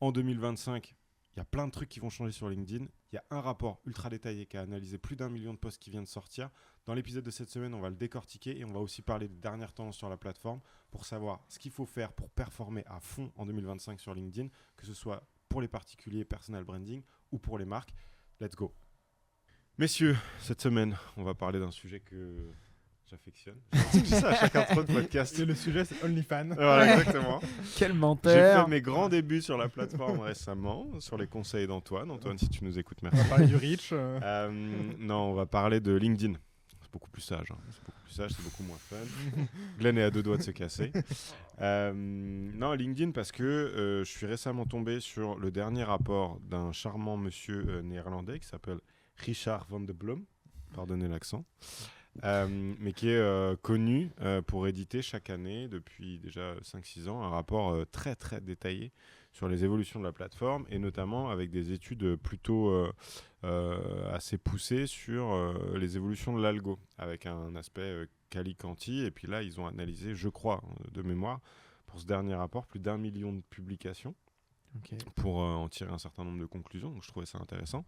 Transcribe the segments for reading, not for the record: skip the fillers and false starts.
en 2025, il y a plein de trucs qui vont changer sur LinkedIn. Il y a un rapport ultra détaillé qui a analysé plus d'1 million de posts qui vient de sortir. Dans l'épisode de cette semaine, on va le décortiquer et on va aussi parler des dernières tendances sur la plateforme pour savoir ce qu'il faut faire pour performer à fond en 2025 sur LinkedIn, que ce soit pour les particuliers, personal branding ou pour les marques. Let's go. Messieurs, cette semaine, on va parler d'un sujet que j'affectionne. Je dis ça à chaque intro de podcast. Et le sujet, c'est OnlyFans. Voilà, exactement. Quel J'ai menteur. fait mes grands débuts sur la plateforme récemment, sur les conseils d'Antoine. Antoine, si tu nous écoutes, On merci. va parler du Reach. Non, on va parler de LinkedIn. C'est beaucoup plus sage. C'est beaucoup plus sage, c'est beaucoup moins fun. Glenn est à 2 doigts de se casser. Non, LinkedIn parce que je suis récemment tombé sur le dernier rapport d'un charmant monsieur néerlandais qui s'appelle Richard van de Blom. Pardonnez l'accent. Mais qui est connu pour éditer chaque année, depuis déjà 5-6 ans, un rapport très très détaillé sur les évolutions de la plateforme et notamment avec des études plutôt assez poussées sur les évolutions de l'algo, avec un aspect quali-quanti. Et puis là, ils ont analysé, je crois, de mémoire, pour ce dernier rapport, plus d'1 million de publications. Okay. Pour en tirer un certain nombre de conclusions. Donc je trouvais ça intéressant.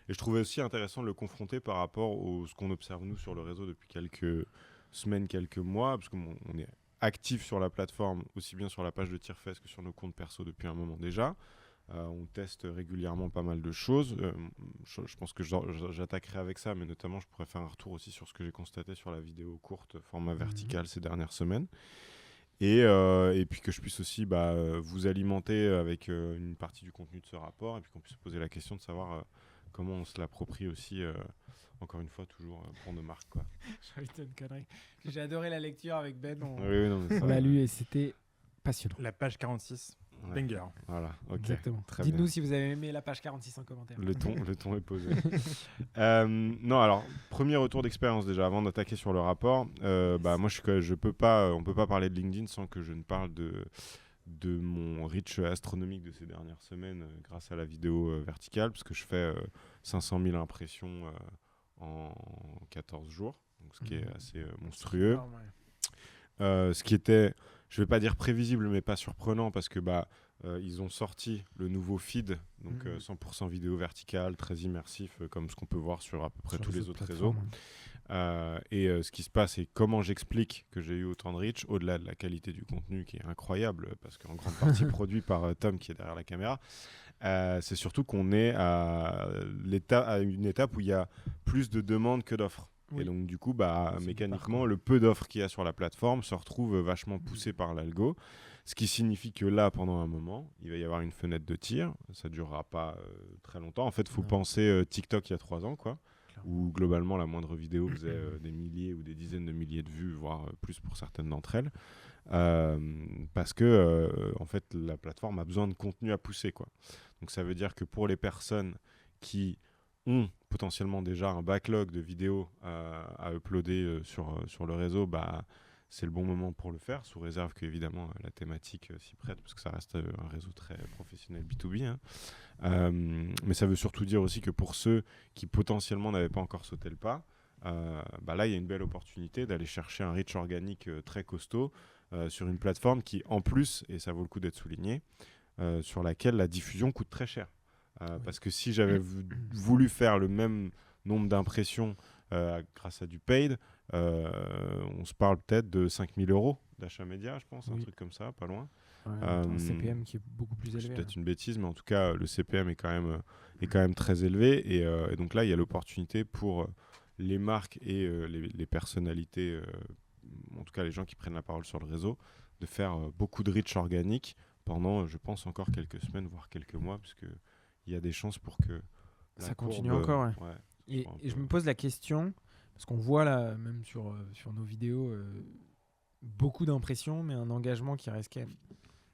Et je trouvais aussi intéressant de le confronter par rapport à ce qu'on observe nous sur le réseau depuis quelques semaines, quelques mois, parce qu'on est actif sur la plateforme, aussi bien sur la page de Tierfest que sur nos comptes perso depuis un moment déjà. On teste régulièrement pas mal de choses. Je pense que j'attaquerai avec ça, mais notamment je pourrais faire un retour aussi sur ce que j'ai constaté sur la vidéo courte, format vertical ces dernières semaines. Et puis que je puisse aussi vous alimenter avec une partie du contenu de ce rapport et puis qu'on puisse poser la question de savoir comment on se l'approprie aussi, encore une fois, toujours pour nos marques, quoi. J'ai envie de dire une connerie. J'ai adoré la lecture avec Ben. Oui, non, mais on l'a lu et c'était passionnant. La page 46. Ouais. Banger. Voilà, ok. Exactement. Très Dites-nous bien. si vous avez aimé la page 46 en commentaire. Le ton est posé. Non, alors, premier retour d'expérience déjà, avant d'attaquer sur le rapport. Moi, on peut pas parler de LinkedIn sans que je ne parle de mon reach astronomique de ces dernières semaines grâce à la vidéo verticale, parce que je fais 500 000 impressions en 14 jours, donc ce qui est assez monstrueux. Énorme, ouais. Ce qui était, je vais pas dire prévisible, mais pas surprenant, parce que ils ont sorti le nouveau feed, donc 100% vidéo verticale, très immersif, comme ce qu'on peut voir sur à peu près tous les autres réseaux. Ce qui se passe et comment j'explique que j'ai eu autant de reach, au-delà de la qualité du contenu qui est incroyable, parce qu'en grande partie produit par Tom qui est derrière la caméra, c'est surtout qu'on est à une étape où il y a plus de demandes que d'offres. Oui. Et donc du coup, mécaniquement, le peu d'offres qu'il y a sur la plateforme se retrouve vachement poussé par l'algo, ce qui signifie que là, pendant un moment, il va y avoir une fenêtre de tir, ça ne durera pas très longtemps. En fait, il faut penser TikTok il y a 3 ans, quoi, où globalement la moindre vidéo faisait des milliers ou des dizaines de milliers de vues, voire plus pour certaines d'entre elles, parce que en fait la plateforme a besoin de contenu à pousser, quoi. Donc ça veut dire que pour les personnes qui ont potentiellement déjà un backlog de vidéos à uploader sur le réseau, c'est le bon moment pour le faire, sous réserve que évidemment la thématique s'y prête, parce que ça reste un réseau très professionnel B2B, hein. Mais ça veut surtout dire aussi que pour ceux qui potentiellement n'avaient pas encore sauté le pas, là il y a une belle opportunité d'aller chercher un reach organique très costaud sur une plateforme qui en plus, et ça vaut le coup d'être souligné, sur laquelle la diffusion coûte très cher. Parce que si j'avais voulu faire le même nombre d'impressions grâce à du paid, on se parle peut-être de 5 000 € d'achat média, je pense, un truc comme ça, pas loin. Un CPM qui est beaucoup plus élevé. C'est peut-être une bêtise, mais en tout cas, le CPM est quand même très élevé. Et donc là, il y a l'opportunité pour les marques et les personnalités, en tout cas les gens qui prennent la parole sur le réseau, de faire beaucoup de reach organique pendant, je pense, encore quelques semaines, voire quelques mois, puisque il y a des chances pour que ça continue encore. Ouais. Et je me pose la question, parce qu'on voit là, même sur nos vidéos, beaucoup d'impressions, mais un engagement qui reste quand même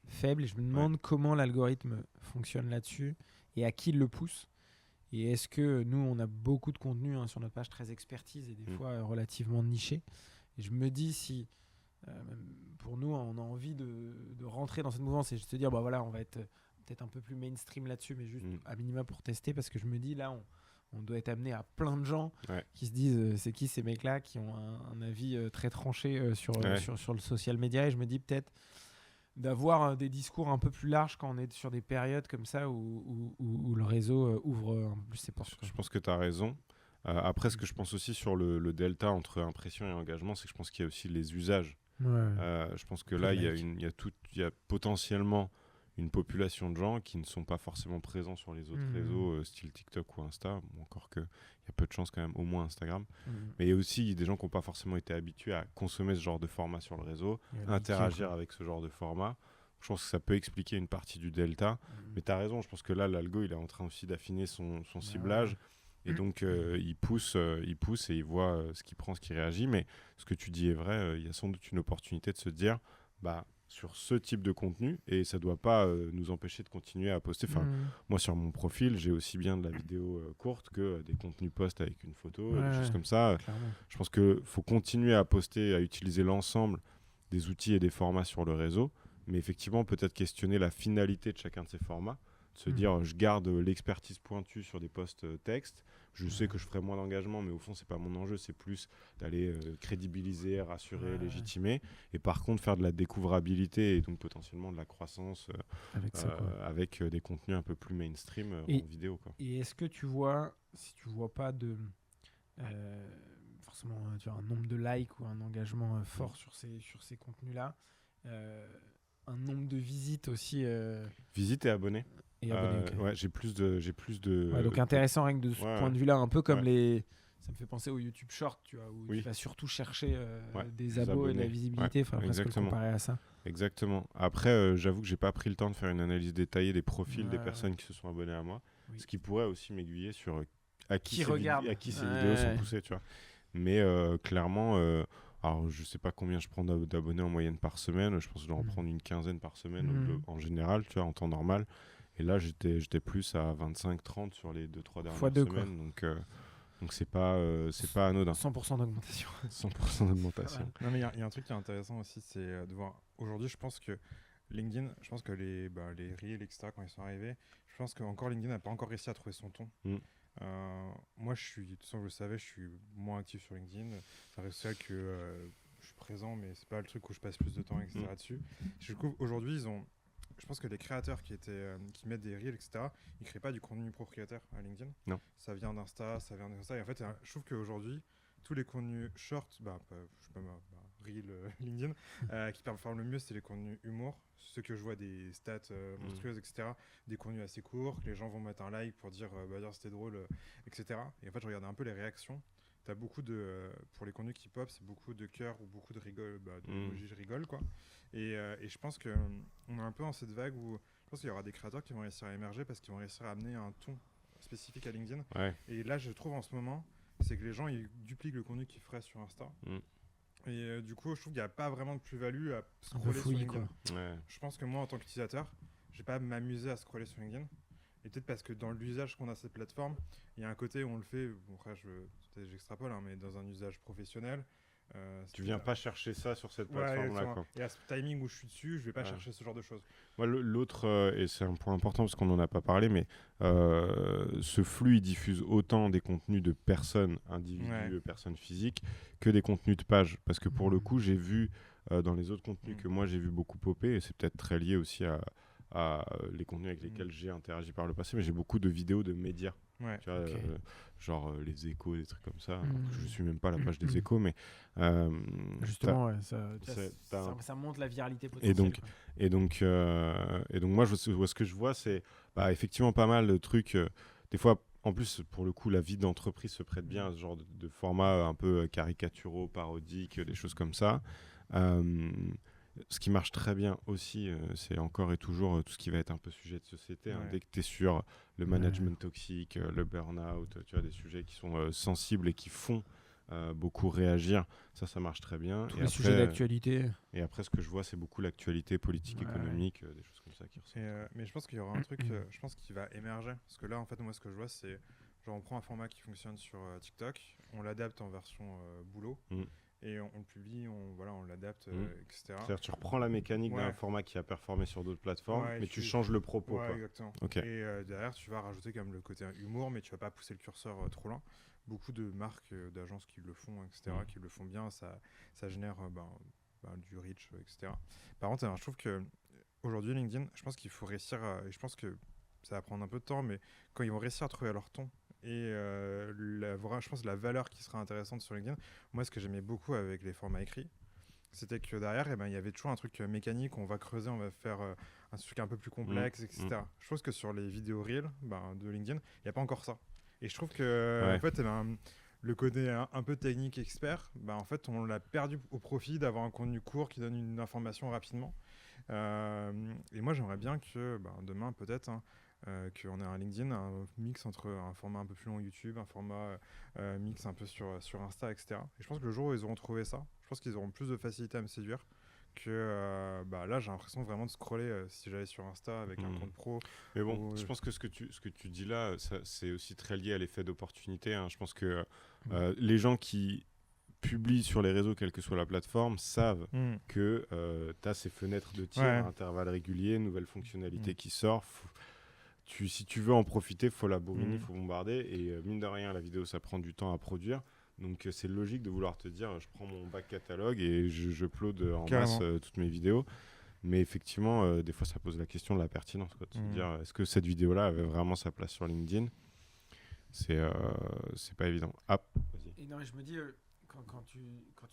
faible. Et je me demande comment l'algorithme fonctionne là-dessus et à qui il le pousse. Et est-ce que nous, on a beaucoup de contenu sur notre page très expertise et des fois relativement niché. Et je me dis si, pour nous, on a envie de rentrer dans cette mouvance et de se dire, voilà, on va être peut-être un peu plus mainstream là-dessus, mais juste à minima pour tester, parce que je me dis, là, on doit être amené à plein de gens qui se disent, c'est qui ces mecs-là, qui ont un avis très tranché sur le social media. Et je me dis peut-être, d'avoir des discours un peu plus larges quand on est sur des périodes comme ça où le réseau ouvre un peu plus ses portes. Je pense que tu as raison. Après, ce que je pense aussi sur le delta entre impression et engagement, c'est que je pense qu'il y a aussi les usages. Je pense que là, il y a potentiellement une population de gens qui ne sont pas forcément présents sur les autres réseaux, style TikTok ou Insta. Bon, encore qu'il y a peu de chances quand même, au moins Instagram. Mais il y a aussi des gens qui n'ont pas forcément été habitués à consommer ce genre de format sur le réseau, interagir avec ce genre de format. Je pense que ça peut expliquer une partie du delta. Mais tu as raison, je pense que là, l'algo, il est en train aussi d'affiner son ciblage. Et donc, il pousse et il voit ce qu'il prend, ce qui réagit. Mais ce que tu dis est vrai, il y a sans doute une opportunité de se dire, sur ce type de contenu, et ça ne doit pas nous empêcher de continuer à poster. Enfin, moi, sur mon profil, j'ai aussi bien de la vidéo courte que des contenus posts avec une photo, des choses comme ça. Je pense qu'il faut continuer à poster, à utiliser l'ensemble des outils et des formats sur le réseau. Mais effectivement, peut-être questionner la finalité de chacun de ces formats. De se dire, je garde l'expertise pointue sur des posts textes. Je sais que je ferai moins d'engagement, mais au fond, c'est pas mon enjeu. C'est plus d'aller crédibiliser, rassurer, légitimer. Et par contre, faire de la découvrabilité et donc potentiellement de la croissance avec des contenus un peu plus mainstream en vidéo. Quoi. Et est-ce que tu vois, si tu vois pas de forcément un nombre de likes ou un engagement fort sur ces contenus-là, un nombre de visites aussi. Visites et abonnés. Okay. Ouais, j'ai plus de. Ouais, donc intéressant rien que de ce point de vue-là, un peu comme les. Ça me fait penser au YouTube Short, tu vois, où tu vas surtout chercher des abos et de la visibilité, enfin presque le comparer à ça. Exactement. Après, j'avoue que j'ai pas pris le temps de faire une analyse détaillée des profils des personnes qui se sont abonnées à moi, ce qui pourrait aussi m'aiguiller sur à qui ces vidéos sont poussées, tu vois. Mais clairement. Alors, je sais pas combien je prends d'abonnés en moyenne par semaine. Je pense que je dois en prendre une quinzaine par semaine en général, tu vois, en temps normal. Et là, j'étais plus à 25-30 sur les 2-3 dernières semaines. Donc c'est pas anodin. 100% d'augmentation. 100% d'augmentation. Non, mais il y a un truc qui est intéressant aussi, c'est de voir. Aujourd'hui, je pense que LinkedIn, je pense que les Reels, etc., quand ils sont arrivés, je pense qu'encore LinkedIn n'a pas encore réussi à trouver son ton. Moi, de toute façon, je le savais, je suis moins actif sur LinkedIn. Ça reste ça que je suis présent, mais c'est pas le truc où je passe plus de temps, etc. dessus. Du coup, aujourd'hui, je pense que les créateurs qui mettent des reels, etc., ils créent pas du contenu propriétaire à LinkedIn. Non. Ça vient d'Insta, ça vient de ça. Et en fait, je trouve qu'aujourd'hui, tous les contenus short, reel LinkedIn, qui performent le mieux, c'est les contenus humour. Ceux que je vois des stats monstrueuses, etc. Des contenus assez courts, que les gens vont mettre un like pour dire c'était drôle, etc. Et en fait, je regardais un peu les réactions. T'as beaucoup pour les contenus qui pop, c'est beaucoup de cœur ou beaucoup de rigole, je rigole, quoi. Et je pense qu'on est un peu dans cette vague où je pense qu'il y aura des créateurs qui vont réussir à émerger parce qu'ils vont réussir à amener un ton spécifique à LinkedIn. Ouais. Et là, je trouve en ce moment, c'est que les gens ils dupliquent le contenu qu'ils feraient sur Insta. Et du coup, je trouve qu'il n'y a pas vraiment de plus-value à scroller sur LinkedIn. Je pense que moi, en tant qu'utilisateur, je ne vais pas m'amuser à scroller sur LinkedIn. Et peut-être parce que dans l'usage qu'on a de cette plateforme, il y a un côté où on le fait, bon après j'extrapole, mais dans un usage professionnel. Tu viens pas chercher ça sur cette plateforme-là. Quoi. Et à ce timing où je suis dessus, je vais pas chercher ce genre de choses. Moi, l'autre, et c'est un point important parce qu'on n'en a pas parlé, mais ce flux, il diffuse autant des contenus de personnes, individus, personnes physiques, que des contenus de pages. Parce que pour le coup, j'ai vu dans les autres contenus que moi j'ai vu beaucoup popper, et c'est peut-être très lié aussi à les contenus avec lesquels j'ai interagi par le passé, mais j'ai beaucoup de vidéos de médias. Tu vois, genre les échos, des trucs comme ça. Je ne suis même pas à la page des échos, mais justement, ça montre la viralité potentielle. Et donc moi, ce que je vois, c'est effectivement pas mal de trucs. Des fois, en plus, pour le coup, la vie d'entreprise se prête bien à ce genre de format un peu caricaturaux, parodiques, des choses comme ça. Ce qui marche très bien aussi, c'est encore et toujours tout ce qui va être un peu sujet de société. Dès que tu es sur le management toxique, le burn-out, tu as des sujets qui sont sensibles et qui font beaucoup réagir. Ça marche très bien. Tous les sujets d'actualité. Et après, ce que je vois, c'est beaucoup l'actualité politique, économique, des choses comme ça qui ressortent. Mais je pense qu'il y aura un truc je pense qui va émerger. Parce que là, en fait, moi, ce que je vois, c'est genre on prend un format qui fonctionne sur TikTok, on l'adapte en version boulot. Et on le publie, on l'adapte, etc. C'est-à-dire tu reprends la mécanique d'un format qui a performé sur d'autres plateformes, mais tu changes le propos. Ouais, exactement. Et derrière, tu vas rajouter comme le côté humour, mais tu vas pas pousser le curseur trop loin. Beaucoup de marques, d'agences qui le font, etc., qui le font bien, ça génère du reach, etc. Par contre, je trouve que aujourd'hui, LinkedIn, je pense qu'il faut réussir et je pense que ça va prendre un peu de temps, mais quand ils vont réussir à trouver leur ton et je pense la valeur qui sera intéressante sur LinkedIn, moi, ce que j'aimais beaucoup avec les formats écrits, c'était que derrière, il y avait toujours un truc mécanique, on va creuser, on va faire un truc un peu plus complexe, etc. Je pense que sur les vidéos Reels de LinkedIn, il n'y a pas encore ça. Et je trouve que en fait, le côté un peu technique expert, en fait, on l'a perdu au profit d'avoir un contenu court qui donne une information rapidement. Et moi, j'aimerais bien que demain, peut-être, qu'on ait un LinkedIn, un mix entre un format un peu plus long YouTube, un format mix un peu sur Insta, etc. Et je pense que le jour où ils auront trouvé ça, je pense qu'ils auront plus de facilité à me séduire que là, j'ai l'impression vraiment de scroller si j'allais sur Insta avec un compte pro. Mais bon, je pense que ce que tu dis là, c'est aussi très lié à l'effet d'opportunité. Hein. Je pense que les gens qui publient sur les réseaux, quelle que soit la plateforme, savent que tu as ces fenêtres de tir à intervalles réguliers, nouvelles fonctionnalités qui sortent. Si tu veux en profiter, il faut la bourriner, il faut bombarder. Et mine de rien, la vidéo, ça prend du temps à produire. Donc c'est logique de vouloir te dire, je prends mon back catalogue et je upload en masse toutes mes vidéos. Mais effectivement, des fois, ça pose la question de la pertinence. De se dire, est-ce que cette vidéo-là avait vraiment sa place sur LinkedIn ? C'est pas évident. Ah, vas-y. Et non, je me dis, quand tu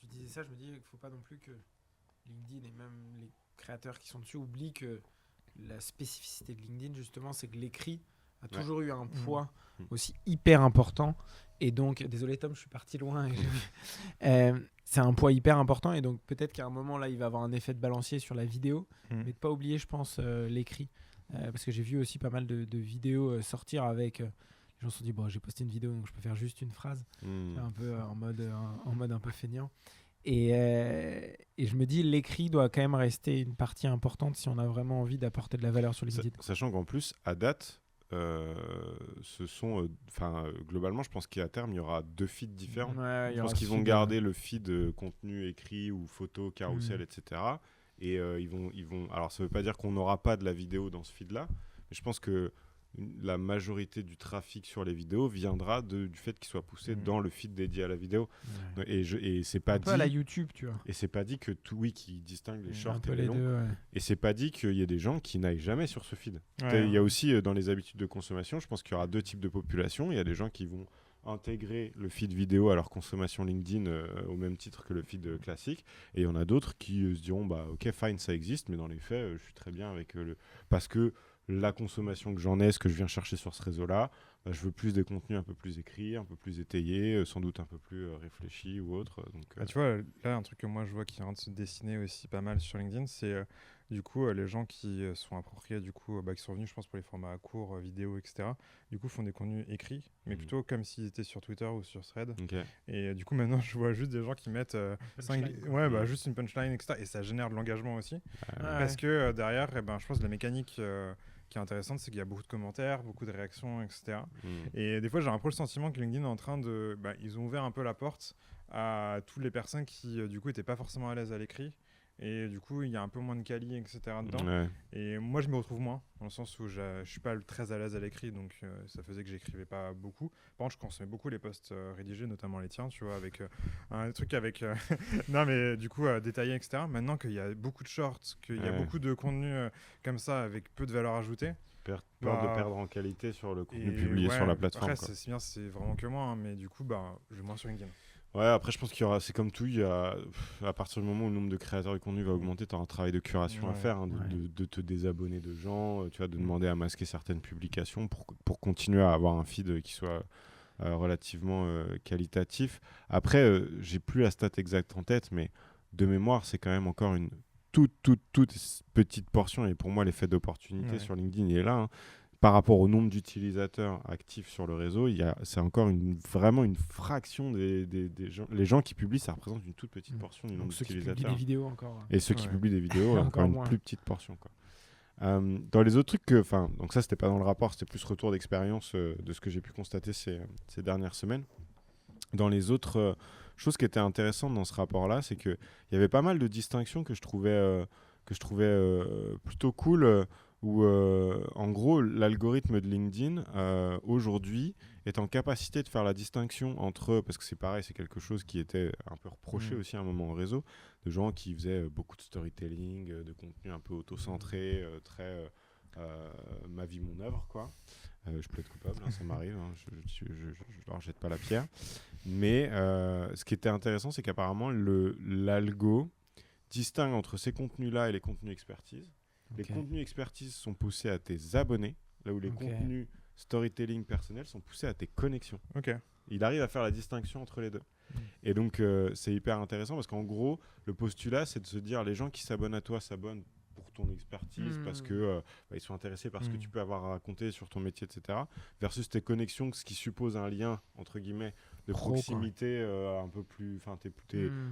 disais ça, je me dis qu'il ne faut pas non plus que LinkedIn et même les créateurs qui sont dessus oublient que la spécificité de LinkedIn, justement, c'est que l'écrit a toujours eu un poids aussi hyper important. Et donc, désolé Tom, je suis parti loin. C'est un poids hyper important. Et donc, peut-être qu'à un moment, là, il va avoir un effet de balancier sur la vidéo. Mais de ne pas oublier, je pense, l'écrit. Parce que j'ai vu aussi pas mal de vidéos sortir avec... les gens se sont dit, bon, j'ai posté une vidéo, donc je peux faire juste une phrase. Un peu en mode un peu feignant. Et je me dis, l'écrit doit quand même rester une partie importante si on a vraiment envie d'apporter de la valeur sur LinkedIn. Sachant qu'en plus, à date, globalement, je pense qu'à terme, il y aura 2 feeds différents. Je pense qu'ils vont garder le feed contenu écrit ou photo, carrousel, etc. Et ils vont. Alors, ça ne veut pas dire qu'on n'aura pas de la vidéo dans ce feed-là, mais je pense que la majorité du trafic sur les vidéos viendra du fait qu'ils soient poussés dans le feed dédié à la vidéo. Et c'est pas dit à la YouTube, tu vois. Et c'est pas dit que qui distingue les shorts et les longs. Et c'est pas dit qu'il y ait des gens qui n'aillent jamais sur ce feed. Il y a aussi dans les habitudes de consommation, je pense qu'il y aura 2 types de population. Il y a des gens qui vont intégrer le feed vidéo à leur consommation LinkedIn au même titre que le feed classique, et il y en a d'autres qui se diront ok, fine, ça existe, mais dans les faits je suis très bien avec parce que la consommation que j'en ai, ce que je viens chercher sur ce réseau-là, je veux plus des contenus un peu plus écrits, un peu plus étayés, sans doute un peu plus réfléchis ou autres. Donc, tu vois, là, un truc que moi je vois qui est en train de se dessiner aussi pas mal sur LinkedIn, c'est du coup les gens qui sont appropriés, du coup, qui sont venus, je pense, pour les formats courts, vidéo, etc., du coup, font des contenus écrits, mais plutôt comme s'ils étaient sur Twitter ou sur Thread. Et du coup, maintenant, je vois juste des gens qui mettent juste une punchline, etc., et ça génère de l'engagement aussi. Parce que derrière, je pense que la mécanique... qui est intéressante, c'est qu'il y a beaucoup de commentaires, beaucoup de réactions, etc. Et des fois, j'ai un peu le sentiment que LinkedIn est en train de... ils ont ouvert un peu la porte à toutes les personnes qui, du coup, n'étaient pas forcément à l'aise à l'écrit. Et du coup, il y a un peu moins de quali, etc. dedans. Et moi, je me retrouve moins, dans le sens où je suis pas très à l'aise à l'écrit, donc ça faisait que j'écrivais pas beaucoup. Par contre, je consommais beaucoup les posts rédigés, notamment les tiens, tu vois, avec un truc avec... non, mais du coup, détaillé, etc. Maintenant qu'il y a beaucoup de shorts, qu'il y a beaucoup de contenu comme ça, avec peu de valeur ajoutée, peur de perdre en qualité sur le contenu publié sur la plateforme. Après, c'est bien, c'est vraiment que moi, mais du coup, je vais moins sur LinkedIn. Ouais, après je pense qu'il y aura, c'est comme tout, à partir du moment où le nombre de créateurs de contenu va augmenter, tu auras un travail de curation à faire, de te désabonner de gens, tu vois, de demander à masquer certaines publications pour continuer à avoir un feed qui soit relativement qualitatif. Après, j'ai plus la stat exacte en tête, mais de mémoire, c'est quand même encore une toute petite portion, et pour moi l'effet d'opportunité sur LinkedIn il est là, hein. Par rapport au nombre d'utilisateurs actifs sur le réseau, c'est encore vraiment une fraction des gens. Les gens qui publient, ça représente une toute petite portion du nombre d'utilisateurs. Ceux qui publient des vidéos encore. Et ceux qui publient des vidéos, encore une plus petite portion. Dans les autres trucs, donc ça, c'était pas dans le rapport, c'était plus retour d'expérience de ce que j'ai pu constater ces dernières semaines. Dans les autres choses qui étaient intéressantes dans ce rapport-là, c'est qu'il y avait pas mal de distinctions que je trouvais plutôt cool où en gros l'algorithme de LinkedIn aujourd'hui est en capacité de faire la distinction entre, parce que c'est pareil, c'est quelque chose qui était un peu reproché aussi à un moment au réseau, de gens qui faisaient beaucoup de storytelling, de contenu un peu auto-centré, très ma vie, mon œuvre, quoi. Je plaide coupable, ça m'arrive, je leur jette pas la pierre. Mais ce qui était intéressant, c'est qu'apparemment l'algo distingue entre ces contenus-là et les contenus expertise. Les contenus expertise sont poussés à tes abonnés, là où les contenus storytelling personnel sont poussés à tes connexions. Il arrive à faire la distinction entre les deux. Et donc, c'est hyper intéressant parce qu'en gros, le postulat, c'est de se dire les gens qui s'abonnent à toi s'abonnent pour ton expertise parce que ils sont intéressés par ce que tu peux avoir à raconter sur ton métier, etc. Versus tes connexions, ce qui suppose un lien, entre guillemets, de proximité un peu plus... Enfin, t'es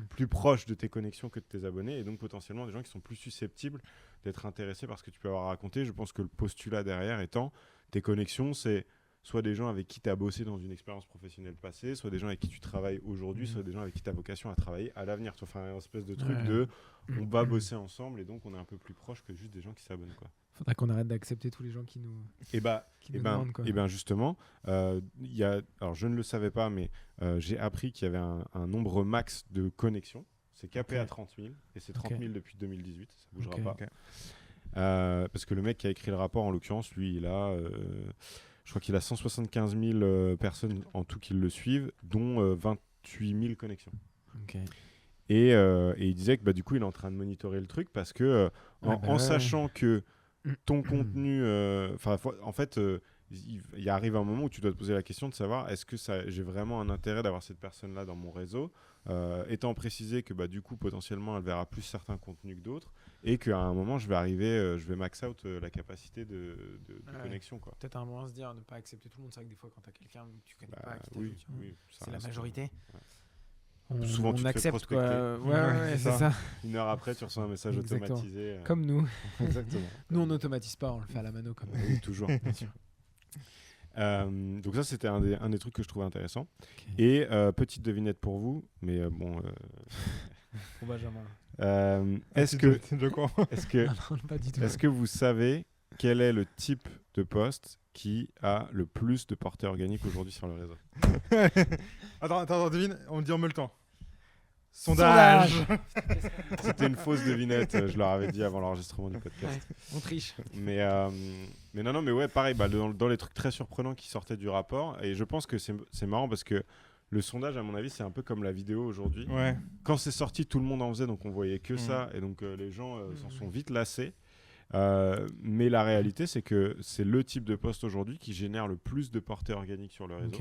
plus proche de tes connexions que de tes abonnés et donc potentiellement des gens qui sont plus susceptibles d'être intéressés par ce que tu peux avoir à raconter. Je pense que le postulat derrière étant tes connexions, c'est soit des gens avec qui tu as bossé dans une expérience professionnelle passée, soit des gens avec qui tu travailles aujourd'hui, soit des gens avec qui tu as vocation à travailler à l'avenir. Enfin, une espèce de truc de on va bosser ensemble et donc on est un peu plus proche que juste des gens qui s'abonnent, quoi. Faudrait qu'on arrête d'accepter tous les gens qui nous demandent, quoi. Et ben justement, alors je ne le savais pas, mais j'ai appris qu'il y avait un nombre max de connexions. C'est capé à 30 000 et c'est 30 000 depuis 2018, ça ne bougera pas. Parce que le mec qui a écrit le rapport, en l'occurrence, lui, il a... je crois qu'il a 175 000 personnes en tout qui le suivent, dont 28 000 connexions. Et il disait que du coup, il est en train de monitorer le truc parce que en sachant que ton contenu... en fait, il arrive un moment où tu dois te poser la question de savoir est-ce que j'ai vraiment un intérêt d'avoir cette personne-là dans mon réseau, étant précisé que du coup, potentiellement, elle verra plus certains contenus que d'autres et qu'à un moment, je vais max out la capacité de connexion, quoi. Peut-être à un moment se dire ne pas accepter tout le monde. C'est vrai que des fois, quand tu as quelqu'un que tu connais pas, c'est la majorité. Souvent, tu accepte, te fais quoi. Ouais, c'est ça. Une heure après, tu reçois un message automatisé. Comme nous. Exactement. Nous, on n'automatise pas, on le fait à la mano. Oui, toujours. Bien sûr. Donc ça, c'était un des trucs que je trouvais intéressant. Et petite devinette pour vous, mais bon... Pour Benjamin. Est-ce que vous savez quel est le type de poste qui a le plus de portée organique aujourd'hui sur le réseau? Attends, devine, on me le temps. Sondage. C'était une fausse devinette, je leur avais dit avant l'enregistrement du podcast. On triche. Mais non, mais ouais, pareil, dans les trucs très surprenants qui sortaient du rapport, et je pense que c'est marrant parce que le sondage, à mon avis, c'est un peu comme la vidéo aujourd'hui. Quand c'est sorti, tout le monde en faisait, donc on voyait que ça, et donc les gens s'en sont vite lassés. Mais la réalité, c'est que c'est le type de poste aujourd'hui qui génère le plus de portée organique sur le réseau.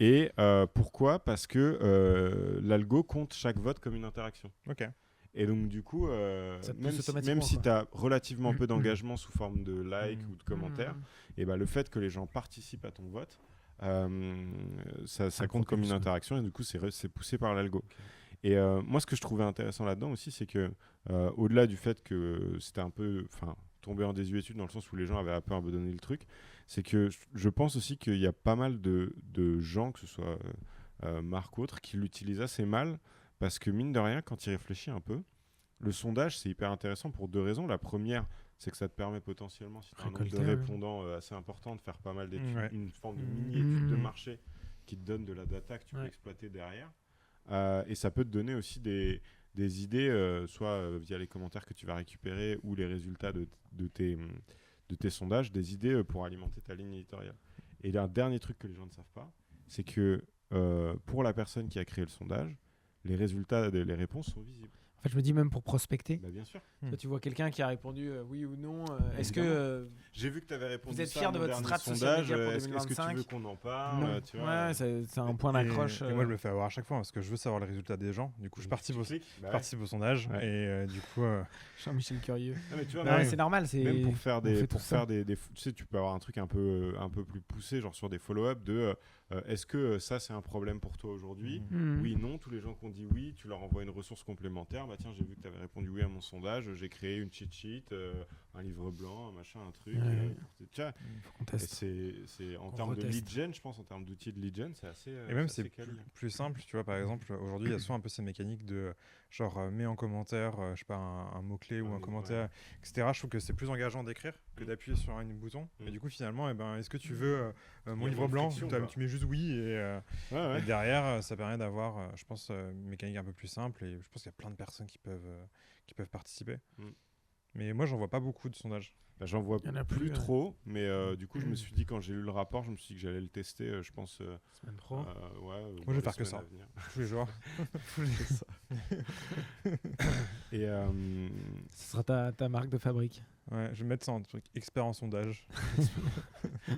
Et pourquoi? Parce que l'algo compte chaque vote comme une interaction. Et donc du coup, même si tu as relativement peu d'engagement sous forme de like ou de commentaires, et le fait que les gens participent à ton vote, ça compte comme une interaction et du coup c'est poussé par l'algo. Et moi ce que je trouvais intéressant là-dedans aussi, c'est que au-delà du fait que c'était un peu tombé en désuétude dans le sens où les gens avaient un peu abandonné le truc, c'est que je pense aussi qu'il y a pas mal de gens, que ce soit Marc ou autres, qui l'utilisent assez mal parce que mine de rien, quand il réfléchit un peu, le sondage c'est hyper intéressant pour deux raisons. La première, c'est que ça te permet potentiellement, si tu as un nombre de répondants assez important, de faire pas mal d'études, une forme de mini-étude de marché qui te donne de la data que tu peux exploiter derrière. Et ça peut te donner aussi des idées, soit via les commentaires que tu vas récupérer ou les résultats de tes sondages, des idées pour alimenter ta ligne éditoriale. Et un dernier truc que les gens ne savent pas, c'est que pour la personne qui a créé le sondage, les résultats, les réponses sont visibles. En fait, je me dis même pour prospecter. Bien sûr. Tu vois quelqu'un qui a répondu oui ou non. Est-ce que j'ai vu que tu avais répondu vous êtes fier de votre strat sondage social media pour 2025? Est-ce que tu veux qu'on en parle, tu vois, ouais, c'est un point d'accroche. Et moi, je le fais avoir à chaque fois parce que je veux savoir les résultats des gens. Du coup, je participe au sondage et du coup. Jean-Michel Curieux. Non, mais tu vois, c'est normal. Même pour faire des tu sais, tu peux avoir un truc un peu plus poussé, genre sur des follow-up de est-ce que ça c'est un problème pour toi aujourd'hui? Oui, non. Tous les gens qui ont dit oui, tu leur envoies une ressource complémentaire. Tiens, j'ai vu que tu avais répondu oui à mon sondage, j'ai créé une cheat sheet, un livre blanc, un machin, un truc. C'est en termes de lead gen, je pense, en termes d'outils de lead gen, c'est assez. Et même c'est plus simple, tu vois. Par exemple, aujourd'hui, il y a souvent un peu ces mécaniques de genre mets en commentaire, je sais pas, un mot-clé ou un commentaire, etc. Je trouve que c'est plus engageant d'écrire que d'appuyer sur un bouton. Et du coup, finalement, est-ce que tu veux mon livre blanc, tu mets juste oui et derrière, ça permet d'avoir, je pense, une mécanique un peu plus simple. Et je pense qu'il y a plein de personnes qui peuvent participer. Mais moi, j'en vois pas beaucoup de sondages. J'en vois plus trop, mais du coup, je me suis dit, quand j'ai lu le rapport, je me suis dit que j'allais le tester, je pense. Semaine pro. Moi, je vais faire que ça. Tous les jours. Et ce sera ta marque de fabrique. Ouais, je vais mettre ça en truc expert en sondage.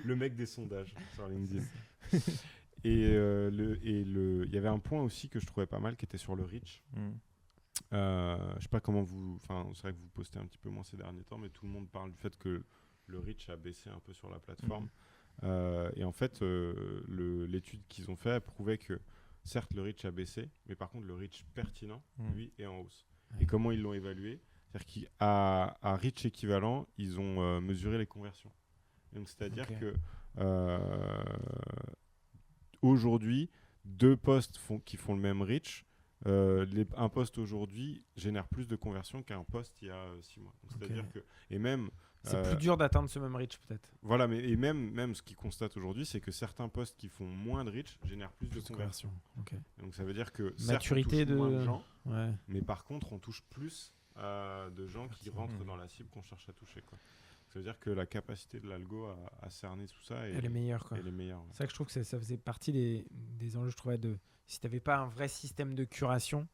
Le mec des sondages sur LinkedIn. Et il y avait un point aussi que je trouvais pas mal qui était sur le reach. Je sais pas comment c'est vrai que vous postez un petit peu moins ces derniers temps, mais tout le monde parle du fait que le reach a baissé un peu sur la plateforme. Et en fait, l'étude qu'ils ont fait prouvait que certes le reach a baissé, mais par contre le reach pertinent, lui, est en hausse. Et comment ils l'ont évalué? C'est-à-dire qu'à reach équivalent, ils ont mesuré les conversions. Donc c'est-à-dire que aujourd'hui, 2 posts qui font le même reach, un post aujourd'hui génère plus de conversions qu'un post il y a 6 mois. Donc, c'est-à-dire que, et même, c'est plus dur d'atteindre ce même reach peut-être. Voilà, et même ce qu'ils constatent aujourd'hui, c'est que certains posts qui font moins de reach génèrent plus de conversions. Donc ça veut dire que maturité certes, on touche moins de gens, ouais. mais par contre on touche plus de gens qui rentrent dans la cible qu'on cherche à toucher, quoi. Ça veut dire que la capacité de l'algo à cerner tout ça elle est meilleure, quoi. Elle est meilleure, ouais. C'est vrai que je trouve que ça faisait partie des enjeux, je trouvais, si tu n'avais pas un vrai système de curation,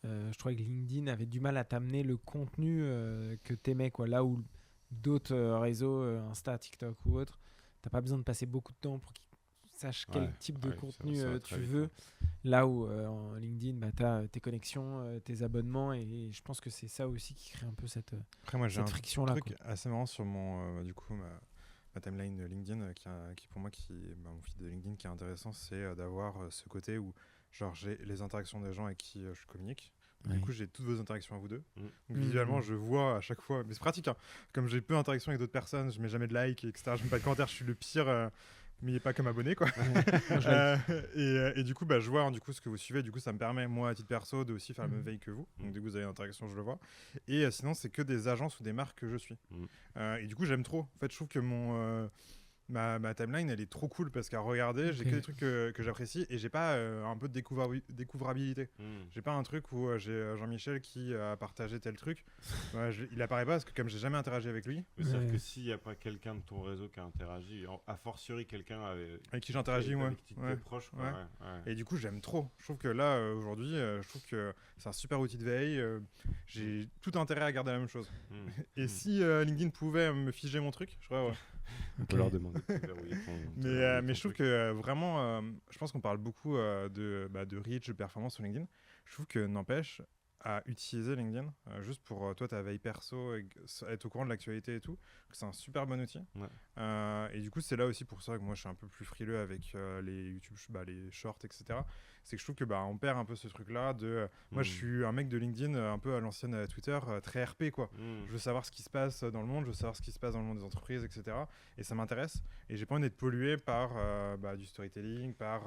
je trouvais que LinkedIn avait du mal à t'amener le contenu que tu aimais, quoi. Là où d'autres réseaux, Insta, TikTok ou autres, tu n'as pas besoin de passer beaucoup de temps pour qu'ils sachent quel type de contenu tu veux. Là où en LinkedIn, tu as tes connexions, tes abonnements, et je pense que c'est ça aussi qui crée un peu cette friction-là. J'ai un truc assez marrant sur mon, ma timeline LinkedIn, qui pour moi, mon feed de LinkedIn qui est intéressant, c'est d'avoir ce côté où genre, j'ai les interactions des gens avec qui je communique. Du coup, j'ai toutes vos interactions à vous deux. Donc, visuellement, je vois à chaque fois. Mais c'est pratique, hein. Comme j'ai peu d'interactions avec d'autres personnes, je mets jamais de like, etc. Je mets pas de commentaires, je suis le pire. Mais pas comme abonné, quoi. Et du coup, je vois du coup ce que vous suivez. Du coup, ça me permet, moi, à titre perso, de aussi faire la même veille que vous. Donc, du coup, vous avez une interaction, je le vois. Et sinon, c'est que des agences ou des marques que je suis. Et du coup, j'aime trop. En fait, je trouve que ma timeline, elle est trop cool parce qu'à regarder, j'ai que des trucs que j'apprécie et j'ai pas un peu de découvrabilité. J'ai pas un truc où j'ai Jean-Michel qui a partagé tel truc. Il apparaît pas parce que comme j'ai jamais interagi avec lui. C'est-à-dire que s'il n'y a pas quelqu'un de ton réseau qui a interagi, a fortiori quelqu'un avec qui j'interagis, proche, et du coup, j'aime trop. Je trouve que là, aujourd'hui, je trouve que c'est un super outil de veille. J'ai tout intérêt à garder la même chose. Et si LinkedIn pouvait me figer mon truc, je crois, on peut leur demander de verrouiller mais je trouve que vraiment, je pense qu'on parle beaucoup de reach, de performance sur LinkedIn. Je trouve que n'empêche à utiliser LinkedIn juste pour toi ta veille perso, être au courant de l'actualité et tout, que c'est un super bon outil. Et du coup, c'est là aussi pour ça que moi je suis un peu plus frileux avec les YouTube, les shorts, etc. C'est que je trouve que on perd un peu ce truc là de moi je suis un mec de LinkedIn un peu à l'ancienne Twitter, très RP, quoi. Je veux savoir ce qui se passe dans le monde, je veux savoir ce qui se passe dans le monde des entreprises, etc. Et ça m'intéresse et j'ai pas envie d'être pollué par du storytelling, par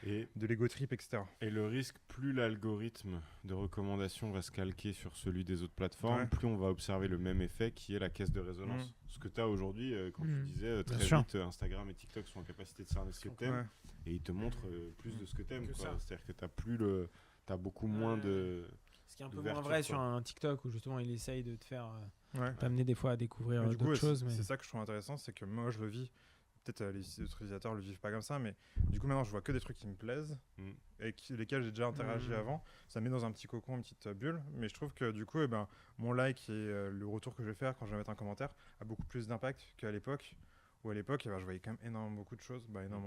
de l'ego trip, etc. Et le risque, plus l'algorithme de recommandation va se calquer sur celui des autres plateformes, plus on va observer le même effet qui est la caisse de résonance. Ce que tu as aujourd'hui, quand tu disais très vite, Instagram et TikTok sont en capacité de cerner ce que tu aimes et ils te montrent plus de ce que tu aimes. C'est-à-dire que tu as beaucoup moins de. Ce qui est un peu moins vrai sur un TikTok où justement il essaye de te faire t'amener des fois à découvrir d'autres choses. C'est ça que je trouve intéressant, c'est que moi je le vis. Peut-être les utilisateurs le vivent pas comme ça, mais du coup maintenant je vois que des trucs qui me plaisent et lesquels j'ai déjà interagi avant. Ça me met dans un petit cocon, une petite bulle, mais je trouve que du coup mon like et le retour que je vais faire quand je vais mettre un commentaire a beaucoup plus d'impact qu'à l'époque. Où à l'époque, je voyais quand même énormément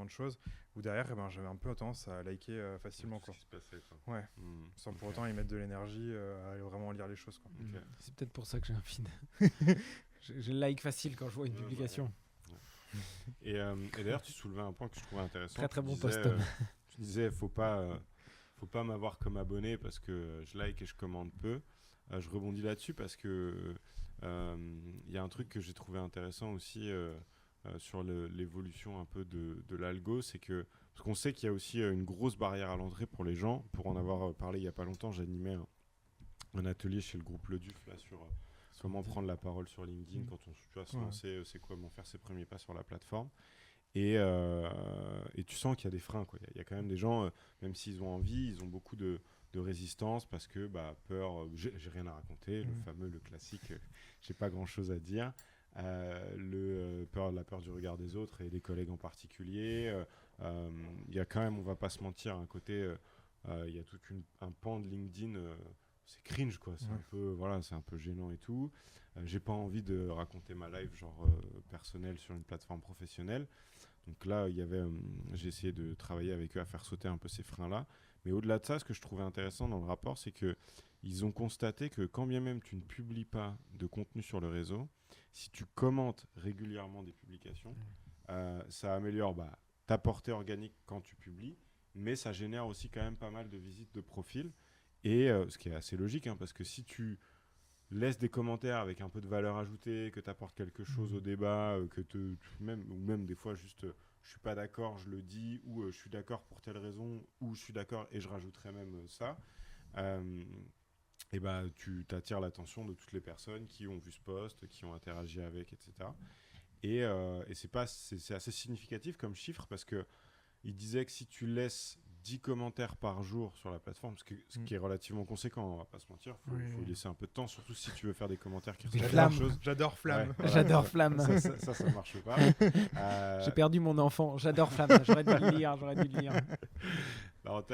de choses, où derrière, j'avais un peu tendance à liker facilement. Quoi. Ce qui se passait, quoi. Sans pour autant y mettre de l'énergie, à vraiment lire les choses. Quoi. C'est peut-être pour ça que j'ai un feed. je like facile quand je vois une publication. Et d'ailleurs, tu soulevais un point que je trouvais intéressant. Très bon post. Tu disais, faut pas m'avoir comme abonné parce que je like et je commande peu. Je rebondis là-dessus parce que Il y a un truc que j'ai trouvé intéressant aussi sur l'évolution un peu de l'algo, c'est que parce qu'on sait qu'il y a aussi une grosse barrière à l'entrée pour les gens. Pour en avoir parlé il n'y a pas longtemps, j'animais un atelier chez le groupe Le Duf là, sur comment prendre la parole sur LinkedIn quand on doit se lancer, c'est comment faire ses premiers pas sur la plateforme. Et tu sens qu'il y a des freins, quoi. Il y a quand même des gens, même s'ils ont envie, ils ont beaucoup de résistance parce que peur, j'ai rien à raconter, le classique, j'ai pas grand chose à dire. La peur du regard des autres et des collègues en particulier. Il y a quand même, on va pas se mentir, un côté, il y a tout un pan de LinkedIn, c'est cringe, quoi. C'est un peu gênant et tout. J'ai pas envie de raconter ma life personnelle sur une plateforme professionnelle. Donc là, j'ai essayé de travailler avec eux à faire sauter un peu ces freins-là. Mais au-delà de ça, ce que je trouvais intéressant dans le rapport, c'est qu'ils ont constaté que quand bien même tu ne publies pas de contenu sur le réseau, si tu commentes régulièrement des publications, ça améliore ta portée organique quand tu publies, mais ça génère aussi quand même pas mal de visites de profil. Et ce qui est assez logique, parce que si tu laisse des commentaires avec un peu de valeur ajoutée, que tu apportes quelque chose au débat, ou même des fois juste je suis pas d'accord, je le dis, ou je suis d'accord pour telle raison, ou je suis d'accord et je rajouterais même ça, et tu t'attires l'attention de toutes les personnes qui ont vu ce post, qui ont interagi avec, etc. Et c'est assez significatif comme chiffre parce que il disait que si tu laisses 10 commentaires par jour sur la plateforme, ce qui est relativement conséquent, on va pas se mentir, faut laisser un peu de temps, surtout si tu veux faire des commentaires qui ressemblent à quelque chose. J'adore Flamme. Ouais, j'adore Flamme. Ça marche pas. J'ai perdu mon enfant, j'adore Flamme, j'aurais dû le lire. Alors,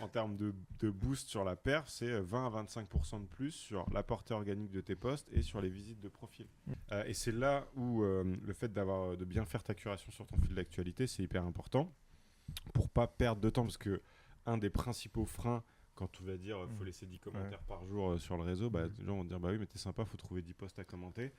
en termes de boost sur la perf, c'est 20 à 25% de plus sur la portée organique de tes posts et sur les visites de profil. Et c'est là où le fait de bien faire ta curation sur ton fil d'actualité, c'est hyper important pour pas perdre de temps, parce que un des principaux freins quand tu vas dire faut laisser 10 commentaires par jour sur le réseau, les gens vont te dire oui mais t'es sympa, faut trouver 10 posts à commenter.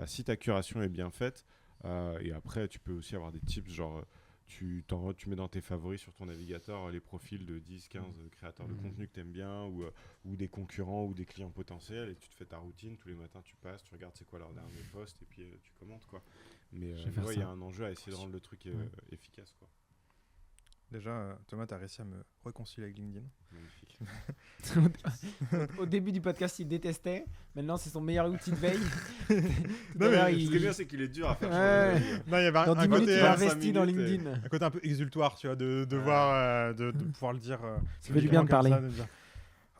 Si ta curation est bien faite, et après tu peux aussi avoir des tips genre tu mets dans tes favoris sur ton navigateur les profils de 10-15 créateurs de contenu que tu aimes bien, ou des concurrents ou des clients potentiels, et tu te fais ta routine, tous les matins tu passes, tu regardes c'est quoi leur dernier post et puis tu commentes, quoi. Mais il y a un enjeu à essayer de rendre le truc efficace, quoi. Déjà, Thomas, tu as réussi à me réconcilier avec LinkedIn. Magnifique. Au début du podcast, il détestait. Maintenant, c'est son meilleur outil de veille. Non, mais ce qui est bien, c'est qu'il est dur à faire changer. Non, il y avait dans 10 minutes, il a investi dans LinkedIn. Un côté un peu exultoire, tu vois, de voir, de pouvoir le dire. Ça fait du bien de parler. Ça, de dire,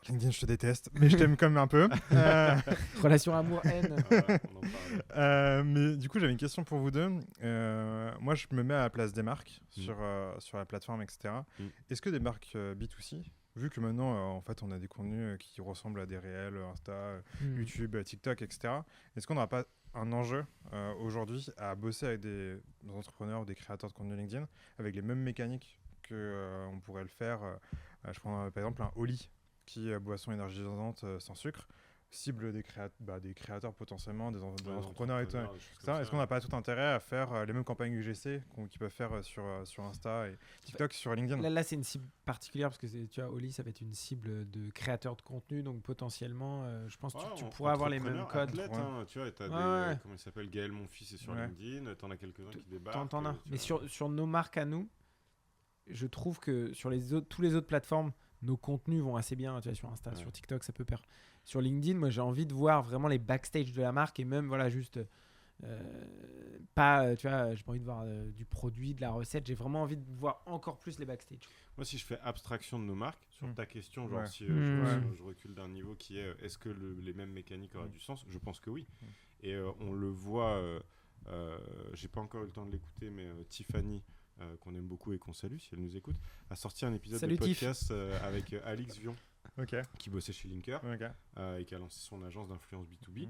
LinkedIn, je te déteste, mais je t'aime quand même un peu. Relation amour-haine. Mais du coup, j'avais une question pour vous deux. Moi, je me mets à la place des marques sur la plateforme, etc. Est-ce que des marques B2C, vu que maintenant, en fait, on a des contenus qui ressemblent à des réels, Insta, YouTube, TikTok, etc., est-ce qu'on n'aura pas un enjeu aujourd'hui à bosser avec des entrepreneurs ou des créateurs de contenu LinkedIn avec les mêmes mécaniques qu'on pourrait le faire je prends par exemple un Oli, qui est boisson énergisante sans sucre, cible des créateurs potentiellement, des entrepreneurs et tout. Est-ce qu'on n'a pas tout intérêt à faire les mêmes campagnes UGC qu'ils peuvent faire sur Insta et TikTok, sur LinkedIn? Là, c'est une cible particulière parce que tu vois, Oli, ça va être une cible de créateurs de contenu, donc potentiellement, je pense que tu pourrais avoir les mêmes codes. Athlète, tu vois, t'as comment il s'appelle, Gaël Monfils, c'est sur LinkedIn, t'en as quelques-uns qui débarquent. T'en as. Mais sur nos marques à nous, je trouve que sur tous les autres plateformes, nos contenus vont assez bien, tu vois, sur Insta, sur TikTok, ça peut perdre. Sur LinkedIn, moi, j'ai envie de voir vraiment les backstage de la marque, et même, voilà, juste pas, tu vois, j'ai pas envie de voir du produit, de la recette, j'ai vraiment envie de voir encore plus les backstage. Moi, si je fais abstraction de nos marques, sur ta question, genre si je recule d'un niveau qui est est-ce que les mêmes mécaniques auraient du sens, je pense que oui. Et on le voit, j'ai pas encore eu le temps de l'écouter, mais Tiffany, qu'on aime beaucoup et qu'on salue si elle nous écoute, a sorti un épisode de podcast avec Alix Vion, qui bossait chez Linker et qui a lancé son agence d'influence B2B.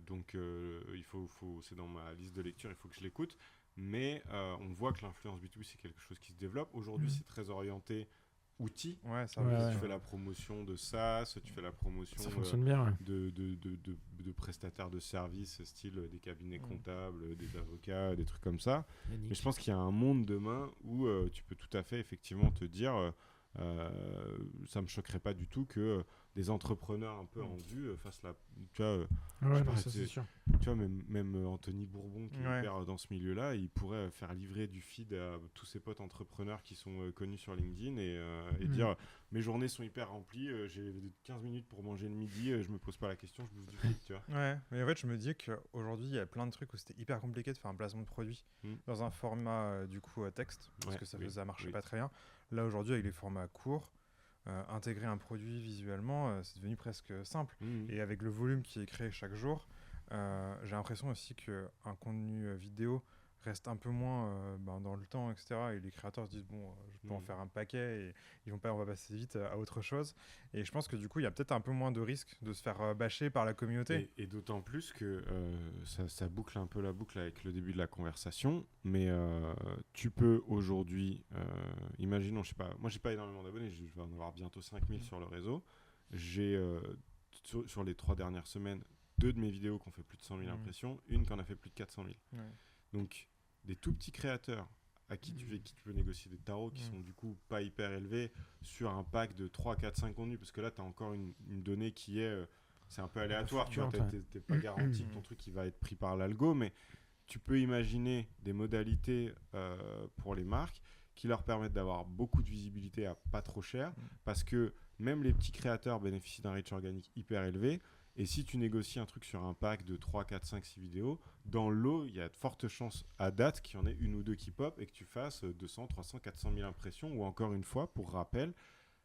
Donc c'est dans ma liste de lecture, il faut que je l'écoute, mais on voit que l'influence B2B c'est quelque chose qui se développe. Aujourd'hui c'est très orienté outils. Tu fais la promotion de SaaS, tu fais la promotion de prestataires de services, style des cabinets comptables, des avocats, des trucs comme ça. Mais je pense qu'il y a un monde demain où tu peux tout à fait effectivement te dire ça me choquerait pas du tout que des entrepreneurs un peu en vue fassent la... Tu vois, c'est sûr. Tu vois, même Anthony Bourbon qui est hyper dans ce milieu-là, il pourrait faire livrer du feed à tous ses potes entrepreneurs qui sont connus sur LinkedIn et dire mes journées sont hyper remplies, j'ai 15 minutes pour manger le midi, je me pose pas la question, je bouffe du feed, tu vois. Ouais, mais en fait je me dis qu'aujourd'hui il y a plein de trucs où c'était hyper compliqué de faire un placement de produit dans un format du coup texte, parce que ça marchait pas très bien. Là aujourd'hui avec les formats courts, intégrer un produit visuellement, c'est devenu presque simple. Et avec le volume qui est créé chaque jour, j'ai l'impression aussi qu'un contenu vidéo reste un peu moins dans le temps, etc. Et les créateurs se disent, bon, je peux en faire un paquet et on va passer vite à autre chose. Et je pense que du coup, il y a peut-être un peu moins de risque de se faire bâcher par la communauté. Et d'autant plus que ça boucle un peu la boucle avec le début de la conversation, mais tu peux aujourd'hui, imaginons, je sais pas, moi j'ai pas énormément d'abonnés, je vais en avoir bientôt 5000 sur le réseau. J'ai, sur les 3 dernières semaines, 2 de mes vidéos qui ont fait plus de 100 000 impressions, une qui en a fait plus de 400 000. Donc, des tout petits créateurs à qui tu peux négocier des tarots qui sont du coup pas hyper élevés sur un pack de 3, 4, 5 contenus, parce que là, tu as encore une donnée qui est... c'est un peu aléatoire, tu vois, t'es pas garanti que ton truc il va être pris par l'algo, mais tu peux imaginer des modalités pour les marques qui leur permettent d'avoir beaucoup de visibilité à pas trop cher, parce que même les petits créateurs bénéficient d'un reach organique hyper élevé. Et si tu négocies un truc sur un pack de 3, 4, 5, 6 vidéos, dans le lot, il y a de fortes chances à date qu'il y en ait une ou deux qui pop et que tu fasses 200, 300, 400 000 impressions. Ou encore une fois, pour rappel,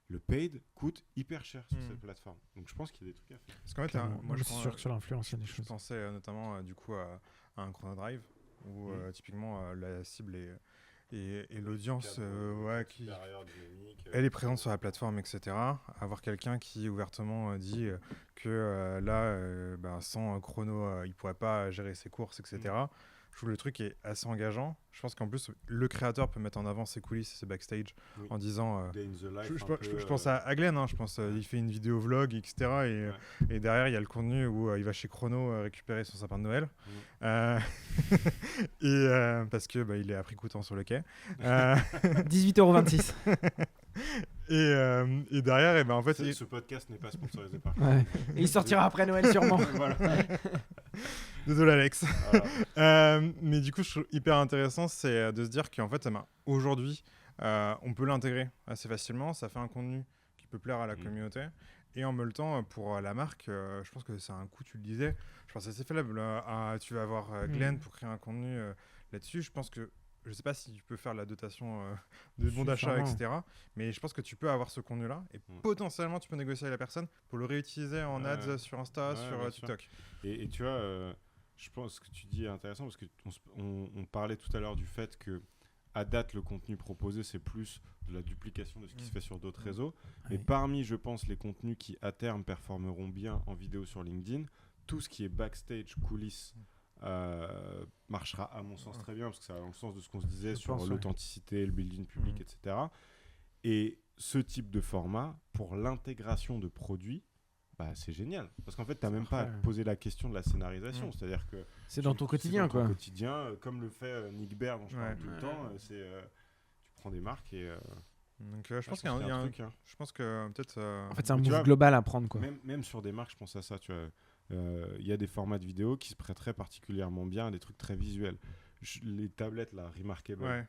le paid coûte hyper cher sur cette plateforme. Donc je pense qu'il y a des trucs à faire. Parce qu'en fait, moi je suis sûr que sur l'influence, il y a des choses. Je pensais notamment du coup à un Chrono Drive où typiquement la cible et l'audience elle est présente sur la plateforme, etc. Avoir quelqu'un qui ouvertement dit que là, sans chrono, il pourrait pas gérer ses courses, etc. Je trouve le truc est assez engageant. Je pense qu'en plus, le créateur peut mettre en avant ses coulisses et ses backstage en disant... je pense à Glenn, hein, je pense il fait une vidéo vlog, etc. Et derrière, il y a le contenu où il va chez Chrono récupérer son sapin de Noël. Parce que il est à prix coûtant sur le quai. 18,26 €. Et derrière, en fait... Ce podcast n'est pas sponsorisé par Et il sortira après Noël sûrement. Désolé Alex. Mais du coup, je trouve hyper intéressant, c'est de se dire qu'en fait, aujourd'hui, on peut l'intégrer assez facilement. Ça fait un contenu qui peut plaire à la communauté. Et en même temps, pour la marque, je pense que c'est un coût, tu le disais. Je pense que c'est assez faible. Tu vas avoir Glenn pour créer un contenu là-dessus. Je pense que je ne sais pas si tu peux faire la dotation de bons d'achat, etc. Mais je pense que tu peux avoir ce contenu-là et potentiellement, tu peux négocier avec la personne pour le réutiliser en ads sur Insta, sur TikTok. Et tu vois, je pense que tu dis est intéressant parce qu'on parlait tout à l'heure du fait que à date, le contenu proposé, c'est plus de la duplication de ce qui se fait sur d'autres réseaux. Et parmi, je pense, les contenus qui, à terme, performeront bien en vidéo sur LinkedIn, tout ce qui est backstage, coulisses, marchera à mon sens très bien parce que ça va dans le sens de ce qu'on se disait sur l'authenticité, le building public, etc. Et ce type de format, pour l'intégration de produits, c'est génial. Parce qu'en fait, tu n'as même pas à poser la question de la scénarisation. C'est-à-dire que c'est dans ton quotidien. Dans ton quotidien, comme le fait Nick Baer, dont je parle tout le temps. Tu prends des marques et... Donc, je pense qu'il y a un truc. Je pense que peut-être... En fait, c'est un move global à prendre. Quoi. Même sur des marques, je pense à ça. Tu vois. Y a des formats de vidéo qui se prêteraient particulièrement bien à des trucs très visuels. Les tablettes, là, Remarkable,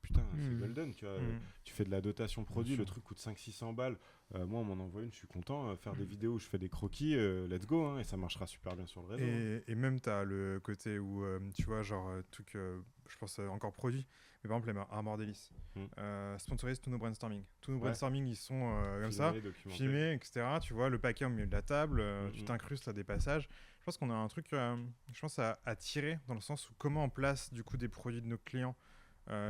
putain, c'est golden, tu vois. Tu fais de la dotation produit, le truc coûte 500-600 balles. Moi, on m'en envoie une, je suis content. Faire des vidéos où je fais des croquis, let's go, hein, et ça marchera super bien sur le réseau. Et même, tu as le côté où, tu vois, genre, truc, je pense encore produit, mais par exemple, les Armor Délice sponsorise tous nos brainstorming. Tous nos brainstorming, ils sont comme ça, filmés, etc. Tu vois, le paquet au milieu de la table, tu t'incrustes à des passages. Je pense qu'on a un truc, je pense, à tirer dans le sens où comment on place, du coup, des produits de nos clients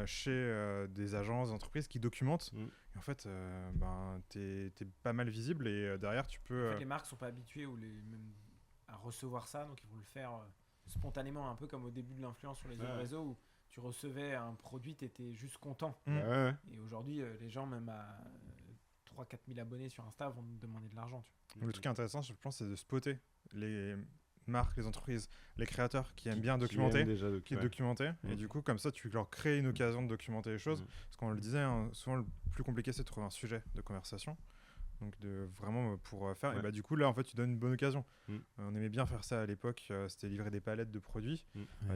chez des agences, des entreprises qui documentent. Et en fait, t'es pas mal visible et derrière, tu peux... En fait, les marques sont pas habituées même à recevoir ça, donc ils vont le faire spontanément, un peu comme au début de l'influence sur les autres réseaux où tu recevais un produit, t'étais juste content. Et aujourd'hui, les gens, même à 3-4 000 abonnés sur Insta, vont te demander de l'argent. Le truc intéressant, je pense, c'est de spotter les marques, les entreprises, les créateurs qui aiment bien documenter, qui documenter. Et du coup, comme ça, tu leur crées une occasion de documenter les choses. Parce qu'on le disait, souvent le plus compliqué, c'est de trouver un sujet de conversation. Donc vraiment pour faire. Et bah du coup là en fait tu donnes une bonne occasion. On aimait bien faire ça à l'époque. C'était livrer des palettes de produits.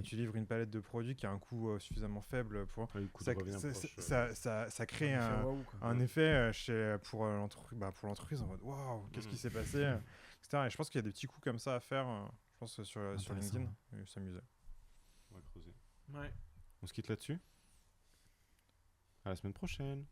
Tu livres une palette de produits qui a un coût suffisamment faible pour ça crée un effet pour l'entreprise en mode waouh, qu'est-ce qui s'est passé, etc. Et je pense qu'il y a des petits coups comme ça à faire. Je pense sur LinkedIn et s'amuser. On va creuser. On se quitte là-dessus. À la semaine prochaine.